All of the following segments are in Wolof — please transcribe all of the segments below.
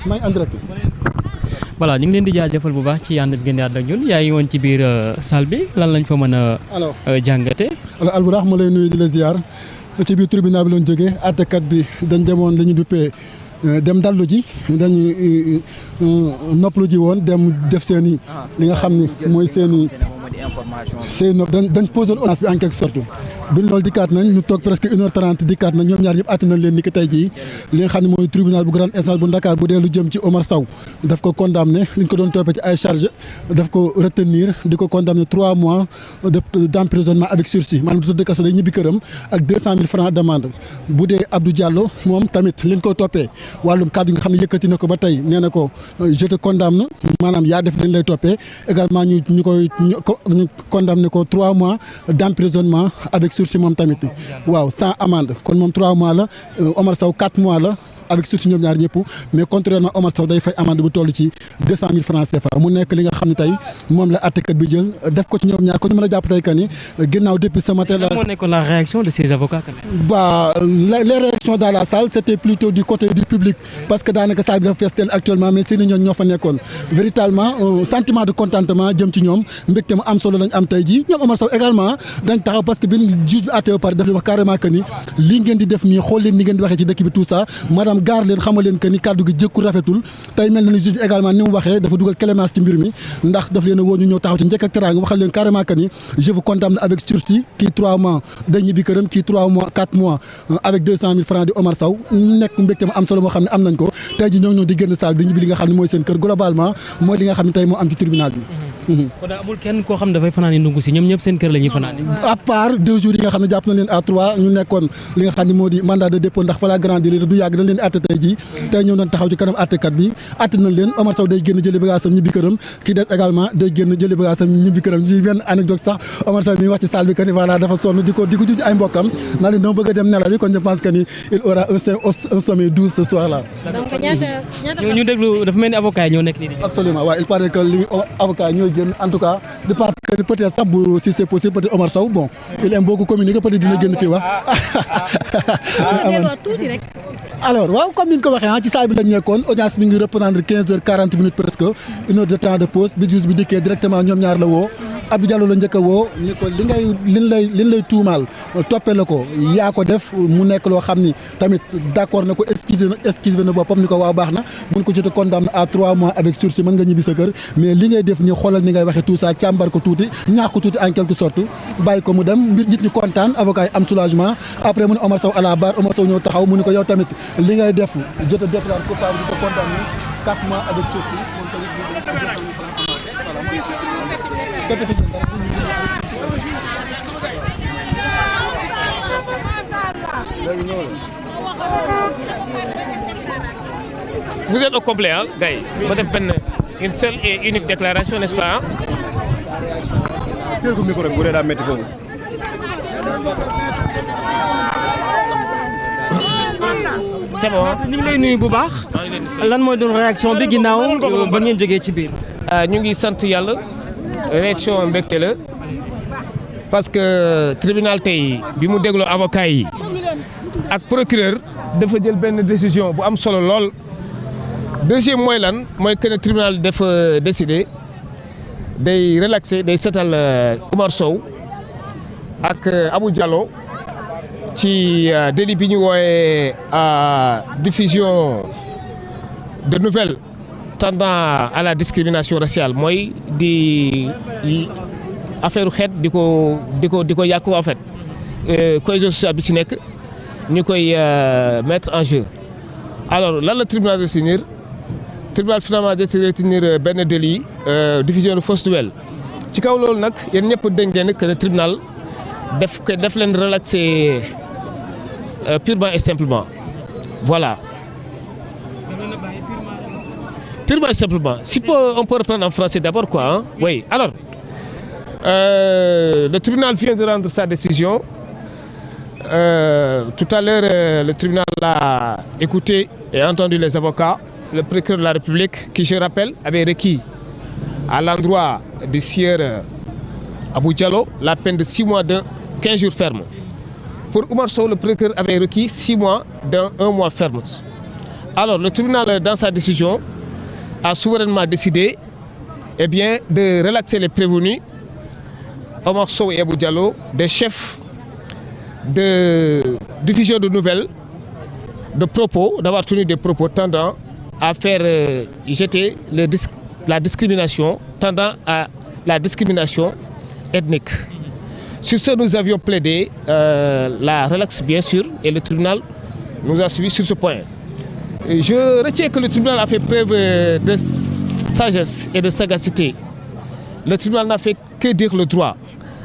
maa ngi en direct. voilà ñu ngi leen di jaajëfal bu baax ci ànd bi ngeen di ànd ak ñun yaa ngi woon ci biir salle bi lan lañ fa mën a. alors jàngate. alors Albourakh ma lay nuyu di la ziar ci biir tribunal bi lañ jógee àttekat bi dañ demoon dañu duppee dem dallu ji dañu noppalu ji woon dem def seen i li nga xam ni mooy seen i dañ posé audience bi en quelque sorte bi loolu dikkaat nañ ñu toog presque 1h30 dikkaat nañ ñoom ñaar ñëpp àtte nañ leen ni ki tey jii li nga xam ne mooy tribunal bu grande instance bu Dakar bu dee lu jëm ci Omar Sow daf ko condamné li ñu ko doon toppee ci ay charge daf ko retenir di ko condamné 3 mois d'emprisonnement avec sursis maanaam du tëdd kaso day ñibbi këram ak 200 000 francs d'amende bu dee Abdou Diallo moom tamit li ñu ko toppee wàllum kàddu yi nga xam ne yëkkati na ko ba tey nee na ko je te condamne maanaam yaa def li ñu lay toppee également ñu condamné ko 3 mois d'emprisonnement avec sursis moom tamit waaw sans amende kon moom 3 mois la Omar Sow 4 mois la avec sursis ñoom ñaar ñëpp mais contrairement Omar Sow day fay amende bu toll ci 200 000 francs CFA mu nekk li nga xam ne tey moom la àttekat bi jël def ko ci ñoom ñaar ko ñu mën a jàpp tey que ni ginnaaw depuis ce matin. moo nekkoon la réaction de ces avocats quand même. Bah les réactions dans la salle c'était plutôt du côté du public parce que daanaka salle bi dafa fees teel actuellement mais seeni ñoom ñoo fa nekkoon véritablement sentiment de contentement jëm ci ñoom mbégte mu am solo lañ am tey jii ñoom Omar Sow également dañ taxaw parce que bi juge bi àtte ba pare daf leen wax carrément que ni lii ngeen di def nii xool leen ni ngeen di waxee ci dëkk bi tout ça madame gaar leen xamal leen que ni kàddu gi jëkku rafetul tey mel na ni juge bi également ni mu waxee dafa dugal clémence ci mbir mi ndax daf leen a woo ñu ñëw taxaw ci njëkk ak teraanga waxal leen carrément que ni je vous condamne avec sursis kii 3 mois day ñibbi këram kii 3 mois 4 mois avec 200 000 francs di Omar Sow nekk mbégte ma am solo moo xam ne am nañ ko tey ji ñoo ñëw di génn salle bi ñibbi li nga xam ne mooy seen kër globalement mooy li nga xam ne tey moo am ci tribunal bi. kon amul kenn koo xam ne dafay fanaan ndungu si ñoom ñëpp seen kër la ñuy fanaan. à part 2 jours yi nga xam ne jàpp na leen à 3 ñu nekkoon li nga xam ne moo di mandat de dépôt ndax flagrant délit du yàgg dañ leen di àtte tey jii tey ñëw nañ taxaw ci kanam àttekat bi àtte nañ leen Omar Sow day génn jëli bagaasam ñibbi këram kii des également day génn jëli bagaasam ñibbi këram ci benn anecdote sax Omar Sow mi wax ci salle bi que ni voilà dafa sonn di ko juj ay mbokkam naa leen dama bëgg a dem nelaw bi kon je pense que ni il aura un sommeil doux ce soir là. donc ñaata ñu déglu dafa mel ni avocat yi ñoo nekk nii. absolument waaw il paraît que li avocat ñooy génn en tout cas je pense que peut-être sax bu si c'est possible peut-être Omar Sow bon il aime beaucoup communiquer peut-être dina génn fii wax. alors waaw comme ni ñu ko waxee ci salle bi lañ nekkoon audience bi ngi reprendre 15h40 minutes presque 1h de temps de pause bi juge bi dikkee directement ñoom ñaar la woo Abdou Diallo la njëkk a woo ni ko li lay tuumaal toppee la ko yaa ko def mu nekk loo xam ni tamit d'accord na ko excuse na boppam ni ko waaw baax na mun ko jot condamné à 3 mois avec sursis mën nga ñibbi sa kër mais li ngay def ni xoolal ni ngay waxee tout ça càmbar ko tuuti ñaax ko tuuti en quelque sorte bàyyi ko mu dem mbir nit ñi kontaan avocat yi am soulagement après mu ne Omar Sow à la barre Omar Sow ñëw taxaw mu ni ko yow tamit li ngay def je te déclare coupable de te condamner 4 mois avec sursis. Vous êtes au complet, hein, gars. Vous êtes une seule et unique déclaration, n'est-ce pas? Hein? C'est bon. ñu ngi lay nuyu bu baax. lan mooy doon réaction bi ginnaaw ba ngeen jógee ci biir. ñu ngi sant yàlla réaction mbégte la parce que tribunal tey bi mu dégloo avocat yi ak procureur dafa jël benn décision bu am solo lool. deuxième mooy lan mooy que ne tribunal dafa décider day relaxer day setal Omar Sow ak Abou Diallo ci délit bi ñu wooyee diffusion de nouvelles tendant à la discrimination raciale mooy di affaire xeet di ko yàqu en fait cohésion sociale bi ci nekk ñu koy mettre en jeu. alors lan la tribunal de retenir tribunal finalement de retenir benn délit diffusion de fausses nouvelles ci kaw loolu nag yéen ñëpp dégg ngeen que le tribunal def leen relaxer purement et simplement voilà. Purement et simplement. Si on peut reprendre en français d'abord quoi. Hein? Oui. Alors, le tribunal vient de rendre sa décision. Tout à l'heure, le tribunal a écouté et entendu les avocats. Le procureur de la République, qui je rappelle, avait requis à l'endroit du sieur Abou Diallo la peine de 6 mois de 15 jours ferme. Pour Omar Sow, le procureur avait requis 6 mois d'un 1 mois ferme. Alors, le tribunal, dans sa décision, a souverainement décidé de relaxer les prévenus, Omar Sow et Abou Diallo, des chefs de diffusion de nouvelles, de propos, d'avoir tenu des propos tendant à faire jeter la discrimination, tendant à la discrimination ethnique. Sur ce, nous avions plaidé la relaxe, bien sûr, et le tribunal nous a suivis sur ce point. Je retiens que le tribunal a fait preuve de sagesse et de sagacité. Le tribunal n'a fait que dire le droit.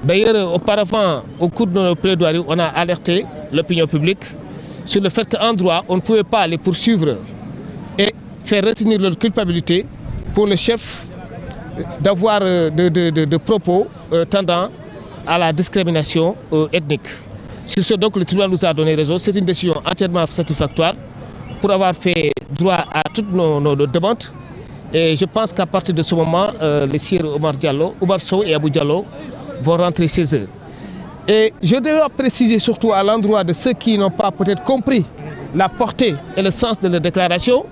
D'ailleurs, auparavant, au cours de nos plaidoiries, on a alerté l'opinion publique sur le fait qu'en droit, on ne pouvait pas les poursuivre et faire retenir leur culpabilité pour le chef d'avoir de propos tendant à la discrimination ethnique. Sur ce, donc, le tribunal nous a donné raison. C'est une décision entièrement satisfactoire pour avoir fait droit à toutes nos demandes. Et je pense qu'à partir de ce moment, les sirs Omar Sow et Abou Diallo vont rentrer chez eux. Et je dois préciser surtout à l'endroit de ceux qui n'ont pas peut-être compris la portée et le sens de leur déclaration.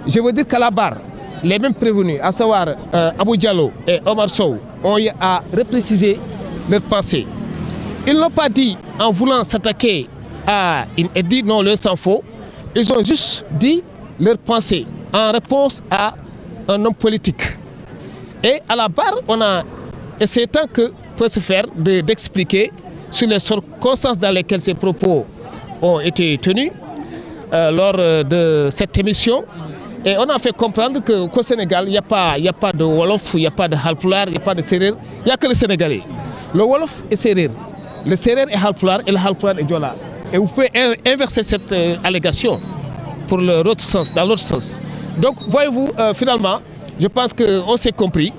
Je veux dire qu'à la barre, les mêmes prévenus, à savoir Abou Diallo et Omar Sow, ont eu à repréciser leur pensée. Ils n'ont pas dit en voulant s'attaquer à une édite, non, leur s'en faut. Ils ont juste dit leur pensée en réponse à un homme politique. Et à la barre, on a essayé tant que peut se faire d'expliquer sur les circonstances dans lesquelles ces propos ont été tenus lors de cette émission. Et on a fait comprendre qu'au Sénégal, il n'y a pas de Wolof, il n'y a pas de Halpulaar, il n'y a pas de Serer, il n'y a que le Sénégalais. Le Wolof est Serer, le Serer est Halpulaar et le Halpulaar est Diola. Et vous pouvez inverser cette allégation pour l'autre sens, dans l'autre sens. Donc, voyez-vous, finalement, je pense qu'on s'est compris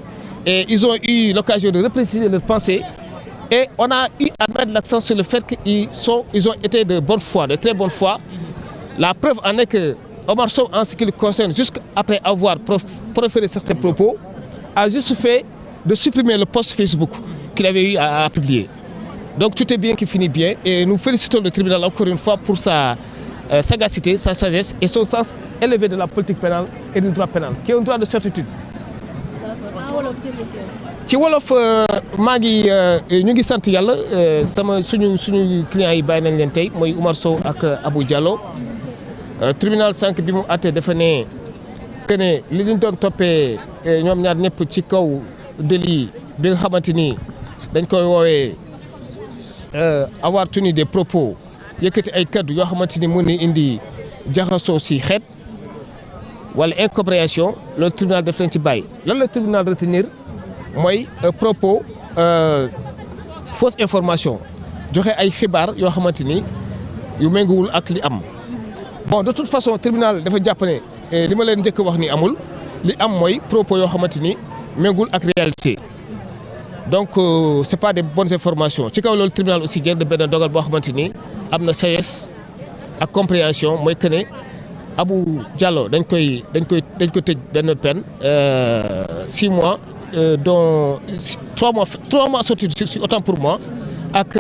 et ils ont eu l'occasion de repréciser leurs pensées et on a eu à mettre l'accent sur le fait qu'ils ont été de bonne foi, de très bonne foi. La preuve en est que Omar Sow, en ce qui le concerne, jusqu'après avoir proféré certains propos, a juste fait de supprimer le post Facebook qu'il avait eu à publier. Donc tout est bien qui finit bien et nous félicitons le tribunal encore une fois pour sa sagacité, sa sagesse et son sens élevé de la politique pénale et du droit pénal, qui est un droit de certitude. ci wolof maa ngi ñu ngi sant yàlla suñu clients yi bàyyi nañ leen tey mooy Omar Sow ak Abou Diallo tribunal sànq bi mu àtte dafa ne que ne li ñu doon toppee ñoom ñaar ñëpp ci kaw délit bi nga xamante ni dañ koy woowee avoir tenu des propos yëkkati ay kaddu yoo xamante ni mën na indi jaxasoo si xeet wala incompréhension le tribunal daf leen ci bàyyi lan la tribunal retenir mooy propos fausse information joxe ay xibaar yoo xamante ni yu méngoowul ak li am. Bon, de toute façon tribunal dafa jàpp ne li ma leen njëkk wax ni amul li am mooy propos yoo xamante ni méngoowul ak réalité. Donc c'est pas des bonnes informations ci kaw loolu tribunal aussi jël de benn dogal boo xamante ni am na sagesse ak compréhension mooy que ne Abou Diallo dañ ko tëj benn peine 6 mois dont 3 mois sortis de sursis autant pour moi ak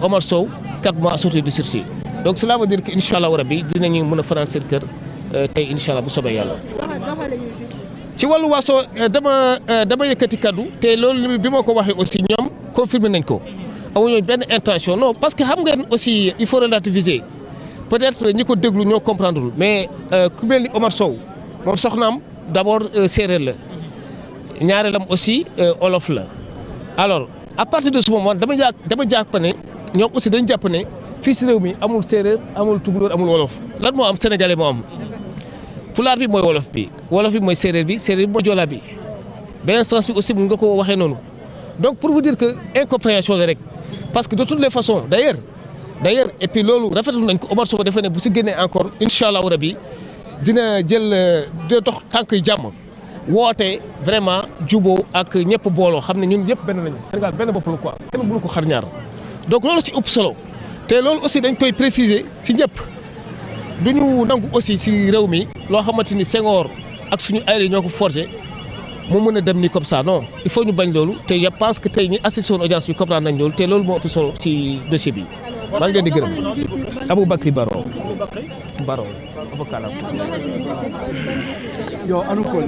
Omar Sow 4 mois sortis de sursis. Donc cela veut dire que incha allah rabi dinañu mën a fanaan seen kër tey incha allah bu soobee yàlla. ci wàllu waaso dama yëkkati kaddu te loolu bi ma ko waxee aussi ñoom confirmé nañ ko amuñu benn intention non parce que xam ngeen aussi il faut relativiser peut-être ñi ko déglu ñoo comprendre mais ku mel ni Omar Sow moom soxnaam d'abord séeréer la ñaareelam aussi olof la. alors à partir de ce moment dama jàpp ne ñoom aussi dañu jàpp ne fii si réew mi amul séeréer amul tukulóor amul wolof lan moo am sénégalais moo am. pulaar bi mooy wolof bi mooy séeréer bi mooy joolaa bi beneen sens bi aussi mun nga ko waxee noonu donc pour vous dire que incompréhension la rek parce que de toutes les façons d'ailleurs et puis loolu rafetlu nañ ko Omar Sow defe ne bu si génnee encore incha allahu rabi dina dox tànk jàmm woote vraiment juboo ak ñëpp booloo xam ne ñun ñëpp benn lañu Sénégal benn bopp la quoi kenn mënu ko xar ñaar donc loolu si ëpp solo te loolu aussi dañ koy préciser si ñëpp. du ñu nangu aussi si réew mi loo xamante ni Senghor ak suñu ay ñoo ko forgé mu mën a dem ni comme ça non il faut ñu bañ loolu te je pense que tey ñi assisté woon audience bi comprendre nañ loolu te loolu moo ëpp solo ci dossier bi. maa ngi leen di gërëm Aboubacry Baro avocat la. yow anu ko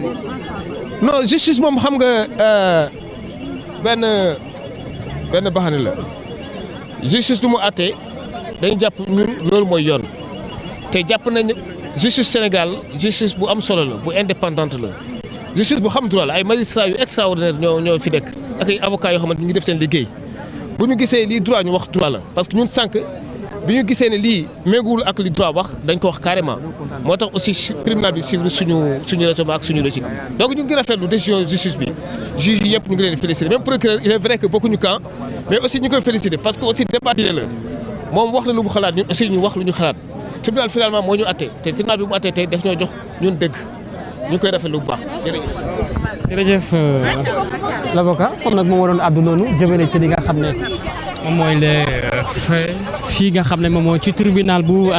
non justice moom xam nga benn baxane la justice lu mu àttee dañu jàpp ñun loolu mooy yoon te jàpp nañ justice Sénégal justice bu am solo la bu indépendante la justice bu xam droit la ay magistrats yu extraordinaire ñoo fi nekk ak ay avocats yoo xamante ñu ngi def seen liggéey bu ñu gisee lii droit ñu wax droit la parce que ñun sànq bi ñu gisee ne lii méngoowul ak li droit wax dañ ko wax carrément moo tax aussi tribunal bi suivre suñu raisonnement ak suñu logique donc ñu ngi rafetlu décision justice bi juge yi yëpp ñu ngi leen féliciter même procureur il est vrai que bokkuñu camp mais aussi ñu koy féliciter parce que aussi débattre la moom wax na lu mu xalaat ñun aussi ñu wax lu ñu xalaat tribunal finalement moo ñu àtte te tribunal bi mu àtte tey daf ñoo jox ñun dëgg ñu ngi koy rafetlu bu baax jërëjëf l'avocat comme nag moom moo doon àddu noonu jëmale ci li nga xam ne moom mooy les faits fii nga xam ne moom moo ci tribunal bu